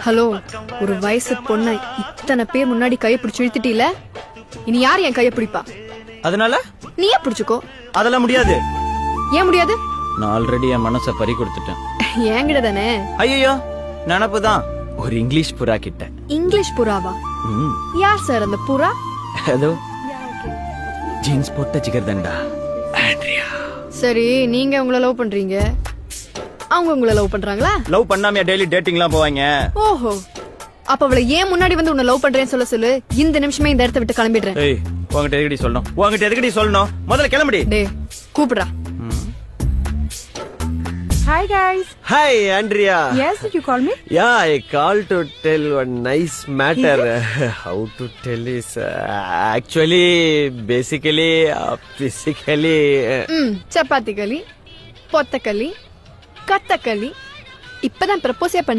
Hello, ஒரு வயசு பொண்ண இத்தனை பேர் முன்னாடி கைய பிடிச்சு இழுத்துட்டீல, இனி யார் என் கைய பிடிப்பா? அதனால நீயே பிடிச்சுக்கோ. அதெல்லாம் முடியாது. ஏன் முடியாது? நான் ஆல்ரெடி என் மனசை பறி கொடுத்துட்டேன். என்கிட்ட தானே. ஐயோ, நினப்புதான். ஒரு இங்கிலீஷ் புறா கிட்ட. இங்கிலீஷ் புறாவா? யார் சார் அந்த புறா? ஏதோ ஜீன்ஸ் போட்ட ஜிகர்தண்டா ஆண்ட்ரியா. சரி, நீங்க உங்களை லவ் பண்றீங்க, அவங்க உங்களை லவ் பண்றாங்களா? லவ் பண்ணாமையா டெய்லி டேட்டிங்லாம் போவாங்க? ஓஹோ, அப்ப அவளை ஏன் முன்னாடி வந்து உன்னை லவ் பண்றேன்னு சொல்ல சொல்லு. இந்த நிமிஷமே இந்த இடத்த விட்டு கிளம்பிடுறேன். ஏய், உன்கிட்ட எதுக்கடி சொல்லணும்? உன்கிட்ட எதுக்கடி சொல்லணும்? முதல்ல கிளம்புடி. டே, கூப்பிடுறா. Hi guys. Hi Andrea. Yes, did you call me? Yeah, I called to tell one nice matter. How to tell is actually, basically, physically. Chapati களி, பொத்த களி, கத்த களி, இப்பதான் ப்ரப்போஸே பண்ணிட்டு